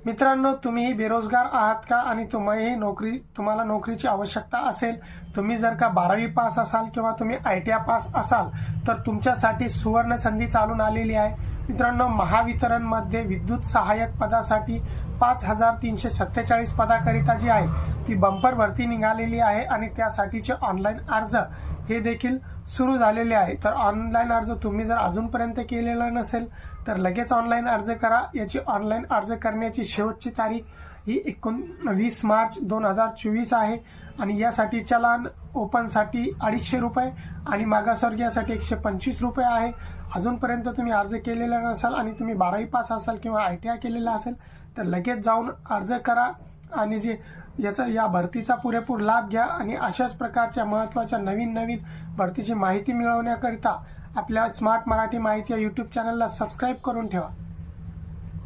मित्रांनो, तुम्हीही बेरोजगार आहात का आणि तुम्हाला नोकरीची आवश्यकता असेल, तुम्ही जर का 12वी पास असाल किंवा तुम्ही ITI पास असाल तर तुमच्यासाठी सुवर्ण संधी चालून आलेली आहे। मित्रांनो, महावितरण मध्ये विद्युत सहाय्यक पदासाठी 5347 पदाकरिता जी आहे ती बंपर भरती निघालेली आहे आणि त्यासाठीचे ऑनलाईन अर्ज हे देखील सुरू झालेले आहे। तर ऑनलाईन अर्ज तुम्ही जर अजूनपर्यंत केलेला नसेल तर लगेच ऑनलाईन अर्ज करा। याची ऑनलाईन अर्ज करण्याची शेवटची तारीख ही 19 मार्च 2024 आहे आणि यासाठी चलान ओपनसाठी 250 रुपये आणि मागासवर्गीयासाठी 125 रुपये आहे। अजूनपर्यंत तुम्ही अर्ज केलेला नसाल आणि तुम्ही 12वी पास असाल किंवा ITI केलेला असेल तर लगेच जाऊन अर्ज करा आणि या भरतीचा पुरेपूर लाभ घ्या आणि अशाच प्रकारच्या महत्त्वाच्या नवीन भरतीची माहिती मिळवण्याकरिता आपल्या स्मार्ट मराठी माहिती या YouTube चॅनलला सबस्क्राईब करून ठेवा।